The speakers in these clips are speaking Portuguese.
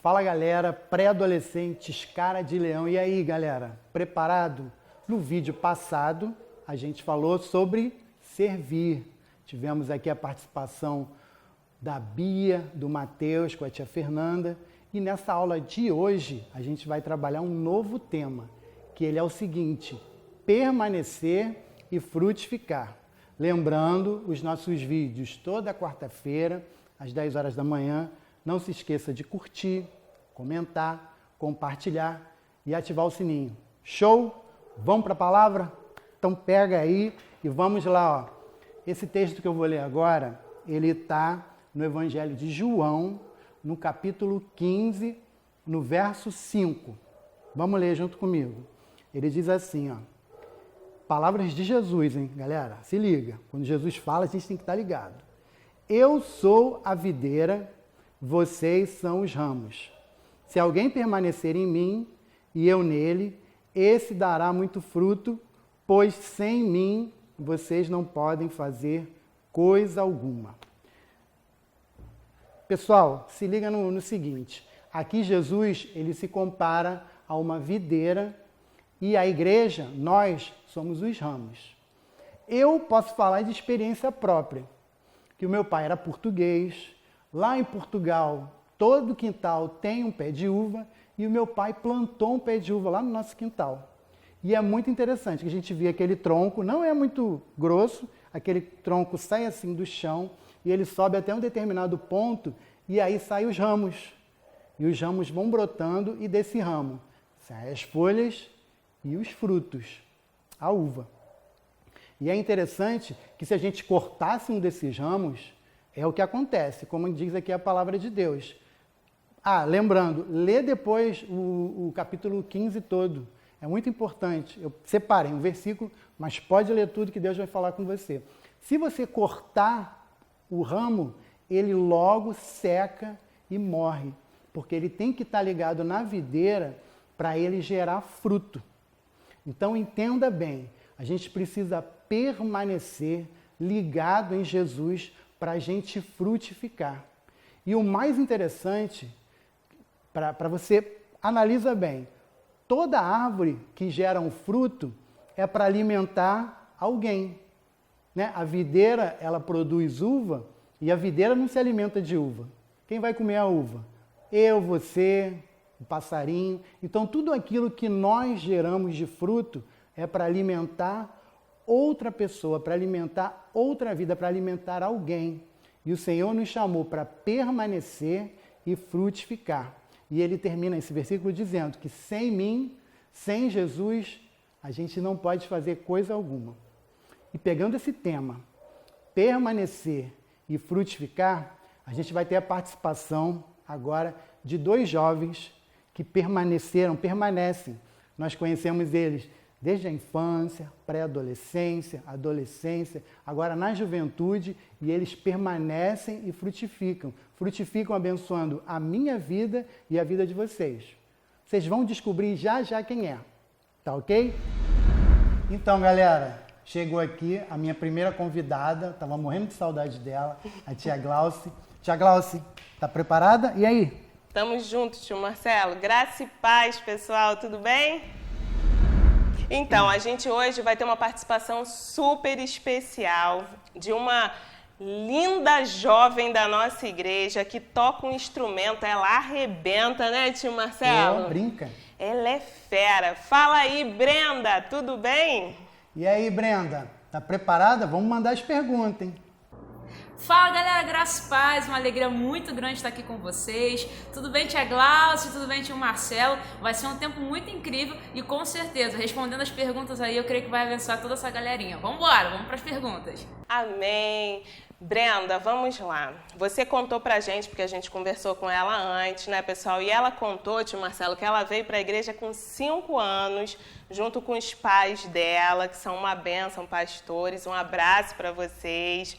Fala galera, pré-adolescentes, cara de leão. E aí galera, preparado? No vídeo passado a gente falou sobre servir. Tivemos aqui a participação da Bia, do Matheus com a tia Fernanda. E nessa aula de hoje a gente vai trabalhar um novo tema, que ele é o seguinte: permanecer e frutificar. Lembrando os nossos vídeos toda quarta-feira, às 10 horas da manhã. Não se esqueça de curtir, comentar, compartilhar e ativar o sininho. Show? Vamos para a palavra? Então pega aí e vamos lá. Ó. Esse texto que eu vou ler agora, ele está no Evangelho de João, no capítulo 15, no verso 5. Vamos ler junto comigo. Ele diz assim, ó. Palavras de Jesus, hein, galera? Se liga. Quando Jesus fala, a gente tem que estar ligado. Eu sou a videira, vocês são os ramos. Se alguém permanecer em mim e eu nele, esse dará muito fruto, pois sem mim vocês não podem fazer coisa alguma. Pessoal, se liga no seguinte. Aqui Jesus, ele se compara a uma videira e a igreja, nós somos os ramos. Eu posso falar de experiência própria, que o meu pai era português. Lá em Portugal, todo quintal tem um pé de uva e o meu pai plantou um pé de uva lá no nosso quintal. E é muito interessante que a gente vê aquele tronco, não é muito grosso, aquele tronco sai assim do chão e ele sobe até um determinado ponto e aí saem os ramos. E os ramos vão brotando e desse ramo saem as folhas e os frutos, a uva. E é interessante que se a gente cortasse um desses ramos, é o que acontece, como diz aqui a palavra de Deus. Lembrando, lê depois o capítulo 15 todo. É muito importante. Eu separei um versículo, mas pode ler tudo que Deus vai falar com você. Se você cortar o ramo, ele logo seca e morre, porque ele tem que estar ligado na videira para ele gerar fruto. Então entenda bem, a gente precisa permanecer ligado em Jesus para a gente frutificar. E o mais interessante, para você, analisa bem, toda árvore que gera um fruto é para alimentar alguém. Né? A videira, ela produz uva e a videira não se alimenta de uva. Quem vai comer a uva? Eu, você, o passarinho. Então tudo aquilo que nós geramos de fruto é para alimentar outra pessoa, para alimentar outra vida, para alimentar alguém. E o Senhor nos chamou para permanecer e frutificar. E ele termina esse versículo dizendo que sem mim, sem Jesus, a gente não pode fazer coisa alguma. E pegando esse tema, permanecer e frutificar, a gente vai ter a participação agora de dois jovens que permanecem. Nós conhecemos eles desde a infância, pré-adolescência, adolescência, agora na juventude, e eles permanecem e frutificam. Frutificam abençoando a minha vida e a vida de vocês. Vocês vão descobrir já quem é. Tá ok? Então, galera, chegou aqui a minha primeira convidada, estava morrendo de saudade dela, a tia Glauci. Tia Glauci, tá preparada? E aí? Tamo juntos, tio Marcelo. Graça e paz, pessoal, tudo bem? Então, a gente hoje vai ter uma participação super especial de uma linda jovem da nossa igreja que toca um instrumento, ela arrebenta, né, tio Marcelo? Brinca. Ela é fera. Fala aí, Brenda, tudo bem? E aí, Brenda, tá preparada? Vamos mandar as perguntas, hein? Fala galera, graça e paz, uma alegria muito grande estar aqui com vocês. Tudo bem, tia Glaucia? Tudo bem, tio Marcelo? Vai ser um tempo muito incrível e com certeza, respondendo as perguntas aí, eu creio que vai abençoar toda essa galerinha. Vambora, vamos para as perguntas. Amém. Brenda, vamos lá. Você contou pra gente, porque a gente conversou com ela antes, né, pessoal? E ela contou, tio Marcelo, que ela veio para a igreja com 5 anos, junto com os pais dela, que são uma bênção, pastores. Um abraço para vocês.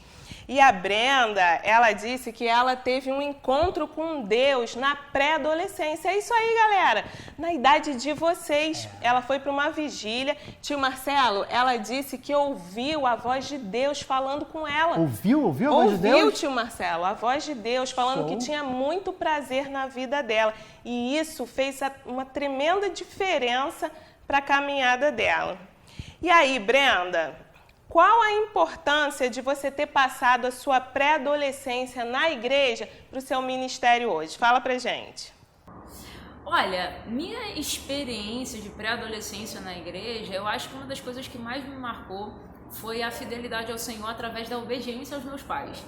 E a Brenda, ela disse que ela teve um encontro com Deus na pré-adolescência. É isso aí, galera. Na idade de vocês. Ela foi para uma vigília. Tio Marcelo, ela disse que ouviu a voz de Deus falando com ela. Ouviu a voz de Deus? Ouviu, tio Marcelo, a voz de Deus falando que tinha muito prazer na vida dela. E isso fez uma tremenda diferença para a caminhada dela. E aí, Brenda, qual a importância de você ter passado a sua pré-adolescência na igreja para o seu ministério hoje? Fala pra gente. Olha, minha experiência de pré-adolescência na igreja, eu acho que uma das coisas que mais me marcou foi a fidelidade ao Senhor através da obediência aos meus pais.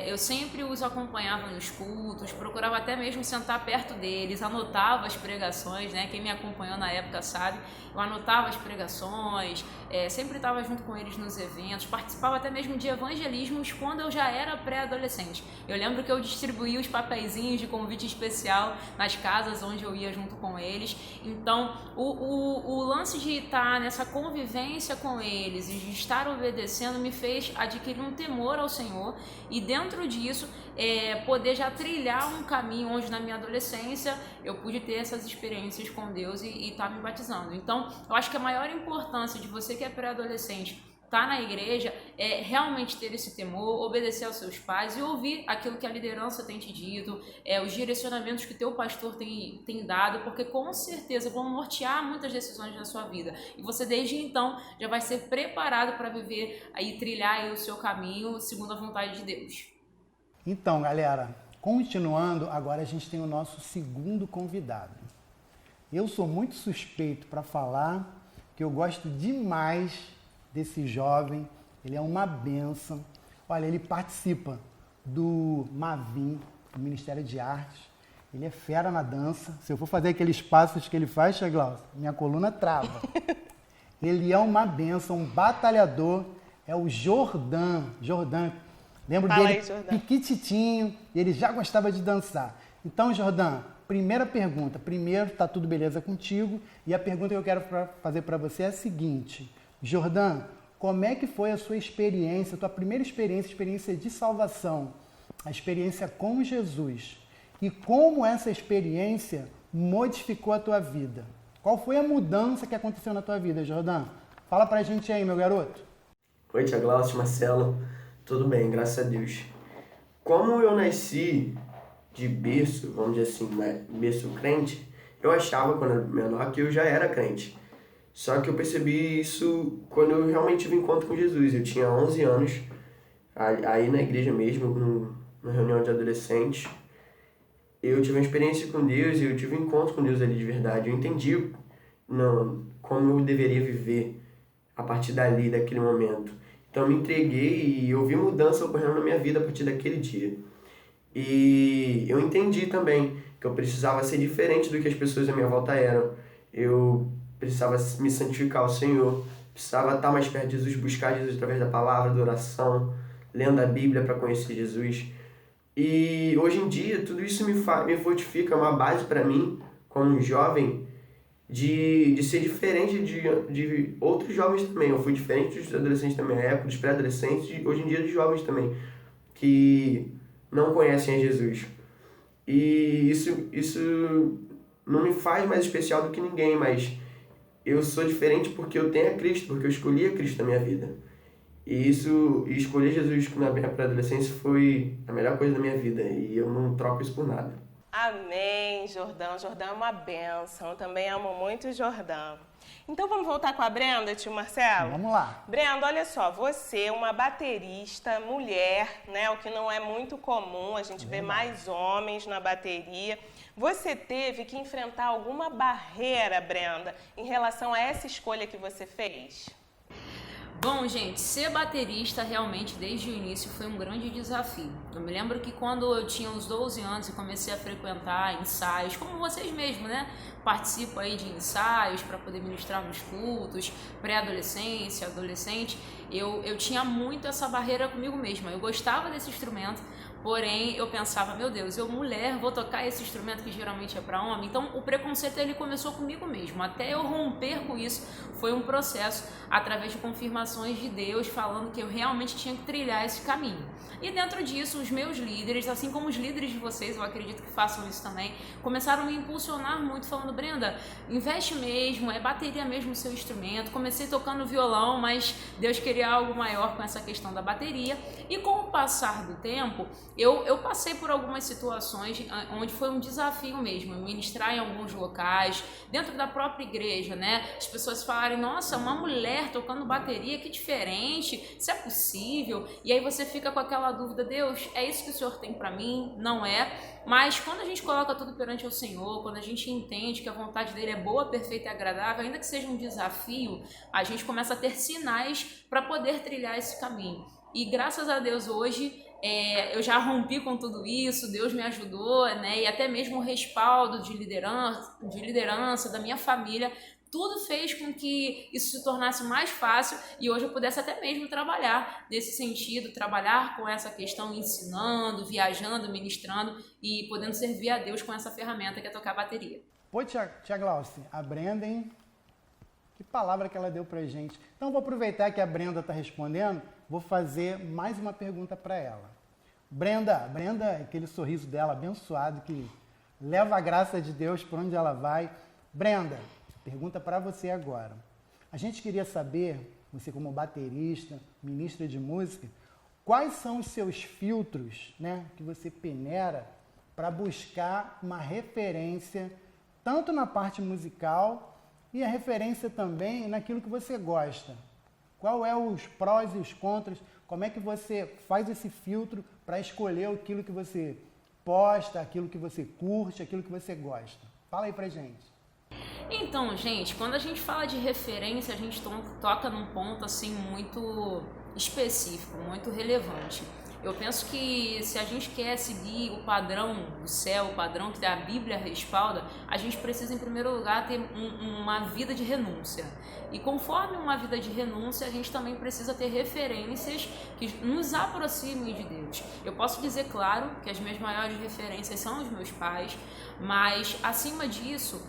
Eu sempre os acompanhava nos cultos, procurava até mesmo sentar perto deles, anotava as pregações, né? Quem me acompanhou na época sabe, eu anotava as pregações, sempre estava junto com eles nos eventos, participava até mesmo de evangelismos quando eu já era pré-adolescente. Eu lembro que eu distribuía os papeizinhos de convite especial nas casas onde eu ia junto com eles. Então, o lance de estar nessa convivência com eles e de estar obedecendo me fez adquirir um temor ao Senhor. E dentro disso, poder já trilhar um caminho onde na minha adolescência eu pude ter essas experiências com Deus e estar me batizando. Então, eu acho que a maior importância de você que é pré-adolescente estar na igreja é realmente ter esse temor, obedecer aos seus pais e ouvir aquilo que a liderança tem te dito, os direcionamentos que teu pastor tem dado, porque com certeza vão nortear muitas decisões na sua vida. E você desde então já vai ser preparado para viver e trilhar aí o seu caminho segundo a vontade de Deus. Então, galera, continuando, agora a gente tem o nosso segundo convidado. Eu sou muito suspeito para falar que eu gosto demais desse jovem, ele é uma bênção. Olha, ele participa do Mavim, do Ministério de Artes, ele é fera na dança. Se eu for fazer aqueles passos que ele faz, Tia Glaucia, minha coluna trava. Ele é uma bênção, um batalhador, é o Jordan. Lembro Fala dele, aí, Jordan. piquititinho, e ele já gostava de dançar. Então, Jordan, primeira pergunta. Primeiro, tá tudo beleza contigo? E a pergunta que eu quero fazer para você é a seguinte. Jordan, como é que foi a sua experiência, a tua primeira experiência de salvação, a experiência com Jesus? E como essa experiência modificou a tua vida? Qual foi a mudança que aconteceu na tua vida, Jordan? Fala pra gente aí, meu garoto. Oi, Tia Glaucia, Marcelo. Tudo bem, graças a Deus. Como eu nasci de berço, vamos dizer assim, né, berço crente, eu achava, quando eu era menor, que eu já era crente. Só que eu percebi isso quando eu realmente tive encontro com Jesus. Eu tinha 11 anos, aí na igreja mesmo, numa reunião de adolescentes. Eu tive uma experiência com Deus e eu tive um encontro com Deus ali de verdade. Eu entendi como eu deveria viver a partir dali, daquele momento. Então eu me entreguei e eu vi mudança ocorrendo na minha vida a partir daquele dia. E eu entendi também que eu precisava ser diferente do que as pessoas à minha volta eram. Eu precisava me santificar ao Senhor, precisava estar mais perto de Jesus, buscar Jesus através da palavra, da oração, lendo a Bíblia para conhecer Jesus. E hoje em dia tudo isso me fortifica, é uma base para mim, como um jovem, de ser diferente de outros jovens também. Eu fui diferente dos adolescentes da minha época, dos pré-adolescentes, e hoje em dia dos jovens também, que não conhecem a Jesus. E isso não me faz mais especial do que ninguém, mas eu sou diferente porque eu tenho a Cristo, porque eu escolhi a Cristo na minha vida. E escolher Jesus na minha pré-adolescência foi a melhor coisa da minha vida, e eu não troco isso por nada. Amém, Jordão. Jordão é uma bênção. Eu também amo muito o Jordão. Então vamos voltar com a Brenda, tio Marcelo? Vamos lá. Brenda, olha só, você é uma baterista, mulher, né? O que não é muito comum, a gente vê mais homens na bateria. Você teve que enfrentar alguma barreira, Brenda, em relação a essa escolha que você fez? Bom, gente, ser baterista realmente desde o início foi um grande desafio. Eu me lembro que quando eu tinha uns 12 anos e comecei a frequentar ensaios, como vocês mesmos, né? Participo aí de ensaios para poder ministrar nos cultos, pré-adolescência, adolescente. Eu tinha muito essa barreira comigo mesma. Eu gostava desse instrumento, Porém, eu pensava, meu Deus, eu mulher vou tocar esse instrumento que geralmente é para homem. Então, o preconceito ele começou comigo mesmo. Até eu romper com isso, foi um processo através de confirmações de Deus falando que eu realmente tinha que trilhar esse caminho. E dentro disso, os meus líderes, assim como os líderes de vocês, eu acredito que façam isso também, começaram a me impulsionar muito, falando, Brenda, investe mesmo, é bateria mesmo o seu instrumento. Comecei tocando violão, mas Deus queria algo maior com essa questão da bateria. E com o passar do tempo, eu passei por algumas situações onde foi um desafio mesmo, ministrar em alguns locais, dentro da própria igreja, né? As pessoas falarem, nossa, uma mulher tocando bateria, que diferente, isso é possível? E aí você fica com aquela dúvida, Deus, é isso que o Senhor tem para mim? Não é? Mas quando a gente coloca tudo perante o Senhor, quando a gente entende que a vontade dele é boa, perfeita e agradável, ainda que seja um desafio, a gente começa a ter sinais para poder trilhar esse caminho. E graças a Deus hoje, eu já rompi com tudo isso, Deus me ajudou, né? E até mesmo o respaldo de liderança da minha família, tudo fez com que isso se tornasse mais fácil e hoje eu pudesse até mesmo trabalhar nesse sentido, trabalhar com essa questão, ensinando, viajando, ministrando e podendo servir a Deus com essa ferramenta que é tocar bateria. Pô, Tia Glaucia, a Brenda, hein? Que palavra que ela deu pra gente. Então, vou aproveitar que a Brenda está respondendo, vou fazer mais uma pergunta para ela. Brenda, aquele sorriso dela abençoado que leva a graça de Deus por onde ela vai. Brenda, pergunta para você agora. A gente queria saber, você como baterista, ministra de música, quais são os seus filtros, né, que você peneira para buscar uma referência, tanto na parte musical e a referência também naquilo que você gosta. Qual é os prós e os contras? Como é que você faz esse filtro para escolher aquilo que você posta, aquilo que você curte, aquilo que você gosta? Fala aí pra gente. Então, gente, quando a gente fala de referência, a gente toca num ponto assim muito específico, muito relevante. Eu penso que se a gente quer seguir o padrão do céu, o padrão que a Bíblia respalda, a gente precisa, em primeiro lugar, ter uma vida de renúncia. E conforme uma vida de renúncia, a gente também precisa ter referências que nos aproximem de Deus. Eu posso dizer, claro, que as minhas maiores referências são os meus pais, mas, acima disso,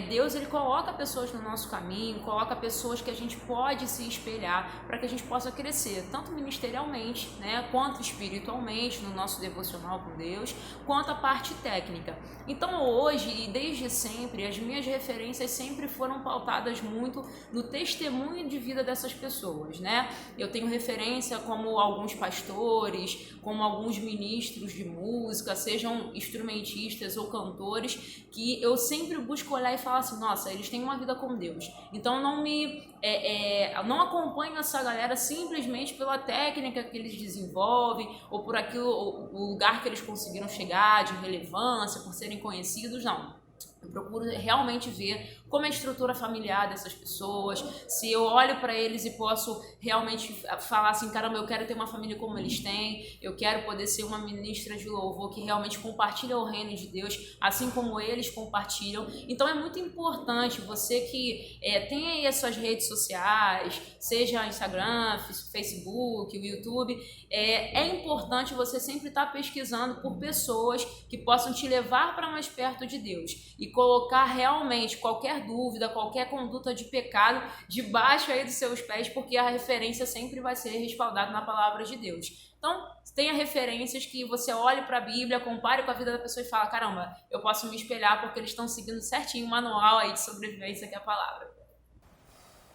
Deus ele coloca pessoas no nosso caminho, coloca pessoas que a gente pode se espelhar para que a gente possa crescer, tanto ministerialmente, né, quanto espiritualmente, no nosso devocional com Deus, quanto a parte técnica. Então hoje e desde sempre, as minhas referências sempre foram pautadas muito no testemunho de vida dessas pessoas, né? Eu tenho referência como alguns pastores, como alguns ministros de música, sejam instrumentistas ou cantores, que eu sempre busco olhar e falar assim, nossa, eles têm uma vida com Deus. Então não acompanho essa galera simplesmente pela técnica que eles desenvolvem ou por aquilo, o lugar que eles conseguiram chegar de relevância, por serem conhecidos, não. Eu procuro realmente ver como é a estrutura familiar dessas pessoas, se eu olho para eles e posso realmente falar assim, caramba, eu quero ter uma família como eles têm, eu quero poder ser uma ministra de louvor que realmente compartilha o reino de Deus, assim como eles compartilham. Então é muito importante você que tem aí as suas redes sociais, seja Instagram, Facebook, o YouTube, é importante você sempre estar pesquisando por pessoas que possam te levar para mais perto de Deus e colocar realmente qualquer dúvida, qualquer conduta de pecado debaixo aí dos seus pés, porque a referência sempre vai ser respaldada na palavra de Deus. Então, tenha referências que você olhe para a Bíblia, compare com a vida da pessoa e fala, caramba, eu posso me espelhar porque eles estão seguindo certinho o manual aí de sobrevivência que é a palavra.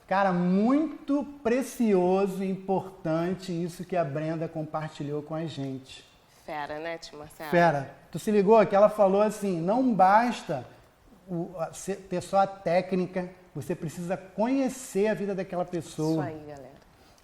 Cara, muito precioso e importante isso que a Brenda compartilhou com a gente. Fera, né, tio Marcelo? Fera. Tu se ligou que ela falou assim, não basta ter só a técnica, você precisa conhecer a vida daquela pessoa. Isso aí, galera.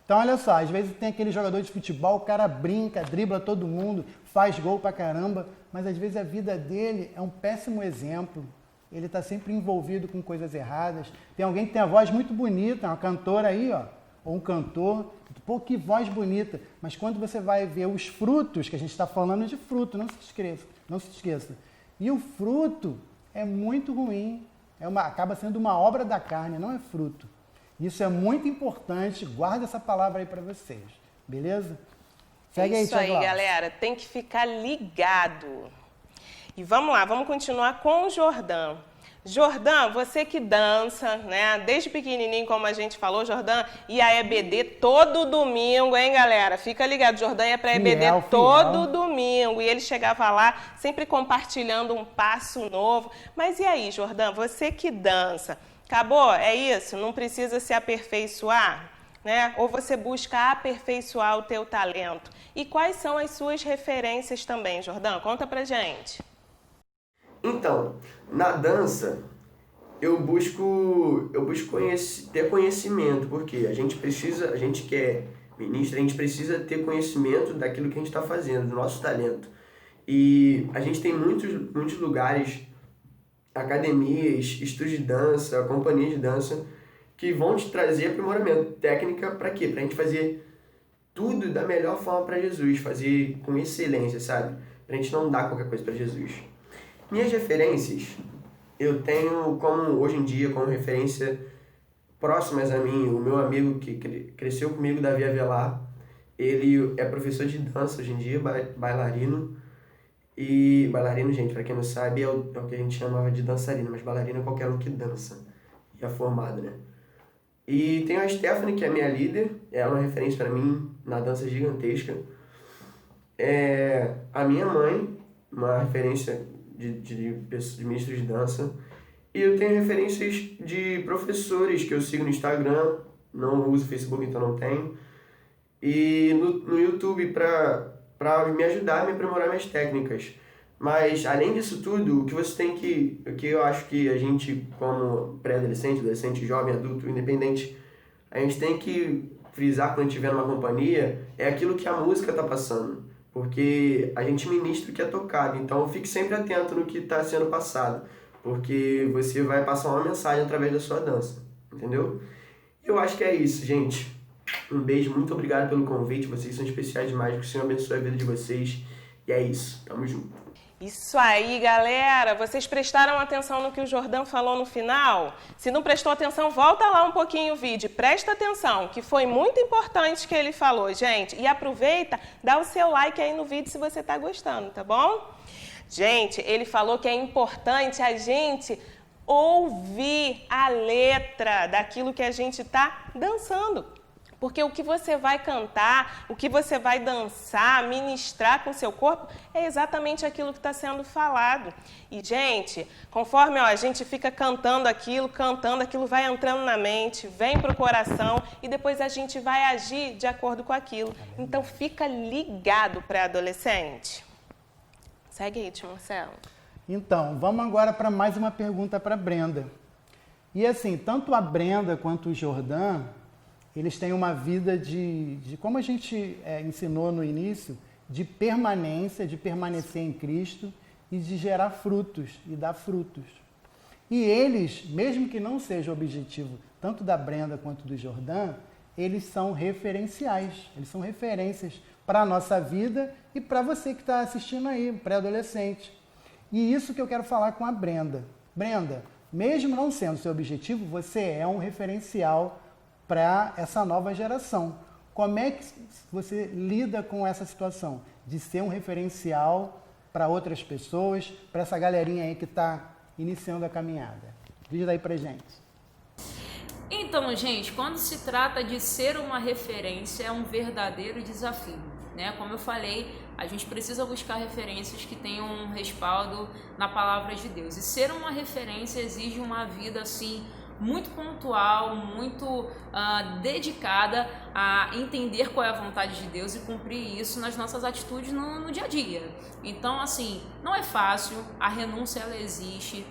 Então, olha só, às vezes tem aquele jogador de futebol, o cara brinca, dribla todo mundo, faz gol pra caramba, mas às vezes a vida dele é um péssimo exemplo. Ele está sempre envolvido com coisas erradas. Tem alguém que tem a voz muito bonita, uma cantora aí, ó, ou um cantor, pô, que voz bonita. Mas quando você vai ver os frutos, que a gente está falando de fruto, não se esqueça. E o fruto é muito ruim, acaba sendo uma obra da carne, não é fruto. Isso é muito importante, guarda essa palavra aí para vocês, beleza? Segue aí, Isso aí, Glaucia. galera. Tem que ficar ligado. E vamos lá, vamos continuar com o Jordão. Jordão, você que dança, né? Desde pequenininho, como a gente falou, Jordão ia a EBD todo domingo, hein, galera? Fica ligado, Jordão ia pra EBD todo domingo. E ele chegava lá sempre compartilhando um passo novo. Mas e aí, Jordão, você que dança, acabou? É isso? Não precisa se aperfeiçoar? Né? Ou você busca aperfeiçoar o teu talento? E quais são as suas referências também, Jordão? Conta pra gente. Então, na dança, eu busco ter conhecimento, porque a gente que é ministro, a gente precisa ter conhecimento daquilo que a gente está fazendo, do nosso talento. E a gente tem muitos lugares, academias, estúdios de dança, companhias de dança, que vão te trazer aprimoramento. Técnica para quê? Para a gente fazer tudo da melhor forma para Jesus, fazer com excelência, sabe? Para a gente não dar qualquer coisa para Jesus. Minhas referências, eu tenho hoje em dia como referência próximas a mim, o meu amigo que cresceu comigo, Davi Avelar. Ele é professor de dança hoje em dia, bailarino. E bailarino, gente, para quem não sabe, é o que a gente chamava de dançarino, mas bailarino é qualquer um que dança e é formado, né? E tem a Stephanie, que é minha líder, ela é uma referência para mim na dança gigantesca. A minha mãe, uma referência de ministros de dança. E eu tenho referências de professores que eu sigo no Instagram, não uso Facebook, então não tenho. E no YouTube para me ajudar a me aprimorar minhas técnicas. Mas, além disso tudo, o que você tem o que eu acho que a gente, como pré-adolescente, adolescente, jovem, adulto, independente, a gente tem que frisar quando a gente estiver numa companhia, é aquilo que a música está passando. Porque a gente ministra o que é tocado, então fique sempre atento no que está sendo passado, porque você vai passar uma mensagem através da sua dança, entendeu? Eu acho que é isso, gente. Um beijo, muito obrigado pelo convite, vocês são especiais demais, que o Senhor abençoe a vida de vocês, e é isso, tamo junto. Isso aí, galera! Vocês prestaram atenção no que o Jordão falou no final? Se não prestou atenção, volta lá um pouquinho o vídeo. Presta atenção, que foi muito importante o que ele falou, gente. E aproveita, dá o seu like aí no vídeo se você está gostando, tá bom? Gente, ele falou que é importante a gente ouvir a letra daquilo que a gente está dançando. Porque o que você vai cantar, o que você vai dançar, ministrar com o seu corpo, é exatamente aquilo que está sendo falado. E, gente, conforme a gente fica cantando aquilo vai entrando na mente, vem para o coração e depois a gente vai agir de acordo com aquilo. Então, fica ligado, pré-adolescente. Segue aí, tio Marcelo. Então, vamos agora para mais uma pergunta para a Brenda. E assim, tanto a Brenda quanto o Jordão, eles têm uma vida de como a gente ensinou no início, de permanência, de permanecer em Cristo e de gerar frutos e dar frutos. E eles, mesmo que não seja o objetivo tanto da Brenda quanto do Jordão, eles são referenciais, eles são referências para a nossa vida e para você que está assistindo aí, pré-adolescente. E isso que eu quero falar com a Brenda. Brenda, mesmo não sendo seu objetivo, você é um referencial para essa nova geração. Como é que você lida com essa situação de ser um referencial para outras pessoas, para essa galerinha aí que está iniciando a caminhada? Diz aí pra gente. Então, gente, quando se trata de ser uma referência, é um verdadeiro desafio, né? Como eu falei, a gente precisa buscar referências que tenham um respaldo na palavra de Deus. E ser uma referência exige uma vida, assim, muito pontual, muito dedicada a entender qual é a vontade de Deus e cumprir isso nas nossas atitudes no dia a dia. Então, assim, não é fácil, a renúncia ela existe.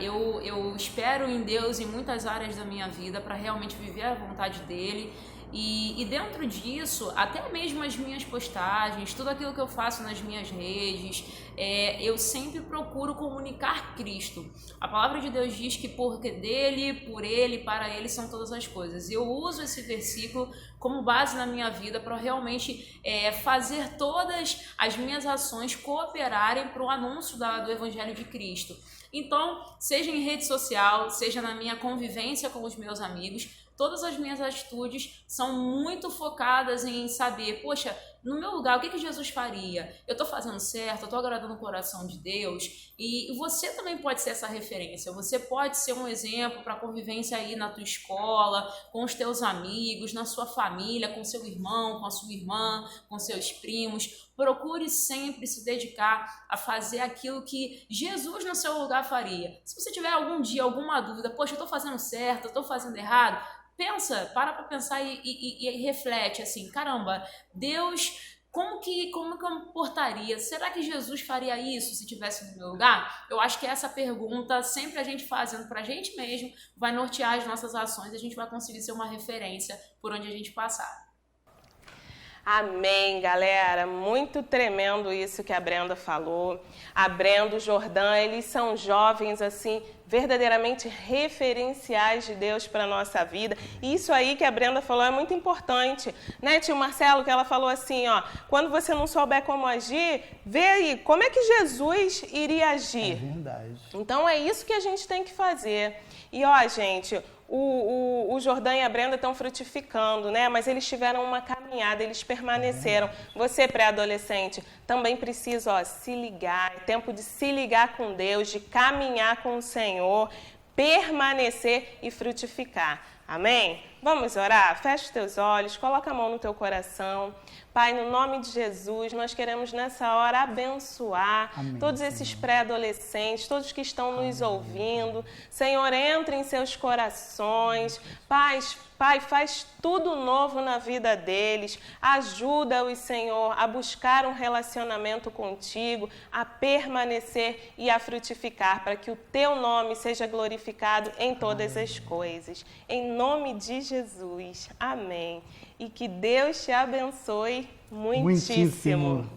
Eu espero em Deus em muitas áreas da minha vida para realmente viver a vontade dele. E dentro disso, até mesmo as minhas postagens, tudo aquilo que eu faço nas minhas redes, eu sempre procuro comunicar Cristo. A palavra de Deus diz que porque dele, por ele, para ele são todas as coisas. Eu uso esse versículo como base na minha vida para realmente fazer todas as minhas ações cooperarem para o anúncio do Evangelho de Cristo. Então, seja em rede social, seja na minha convivência com os meus amigos, todas as minhas atitudes são muito focadas em saber, poxa, no meu lugar, o que Jesus faria? Eu estou fazendo certo, eu estou agradando o coração de Deus, e você também pode ser essa referência, você pode ser um exemplo para a convivência aí na tua escola, com os teus amigos, na sua família, com seu irmão, com a sua irmã, com seus primos. Procure sempre se dedicar a fazer aquilo que Jesus no seu lugar faria. Se você tiver algum dia alguma dúvida, poxa, eu estou fazendo certo, eu estou fazendo errado, pensa, para pensar e reflete assim, caramba, Deus, como que eu me portaria? Será que Jesus faria isso se estivesse no meu lugar? Eu acho que essa pergunta, sempre a gente fazendo para a gente mesmo, vai nortear as nossas ações e a gente vai conseguir ser uma referência por onde a gente passar. Amém, galera. Muito tremendo isso que a Brenda falou. A Brenda, o Jordão, eles são jovens, assim, verdadeiramente referenciais de Deus para a nossa vida. E isso aí que a Brenda falou é muito importante, né, tio Marcelo, que ela falou assim, ó, quando você não souber como agir, vê aí, como é que Jesus iria agir? É verdade. Então é isso que a gente tem que fazer. E ó, gente, o Jordão e a Brenda estão frutificando, né? Mas eles tiveram uma caminhada, eles permaneceram. Você, pré-adolescente, também precisa, ó, se ligar. É tempo de se ligar com Deus, de caminhar com o Senhor, permanecer e frutificar. Amém? Vamos orar? Fecha os teus olhos, coloca a mão no teu coração. Pai, no nome de Jesus, nós queremos nessa hora abençoar todos esses pré-adolescentes, todos que estão nos ouvindo. Senhor, entre em seus corações. Pai, faz tudo novo na vida deles. Ajuda-os, Senhor, a buscar um relacionamento contigo, a permanecer e a frutificar, para que o teu nome seja glorificado em todas as coisas. Em nome de Jesus. Amém. E que Deus te abençoe muitíssimo.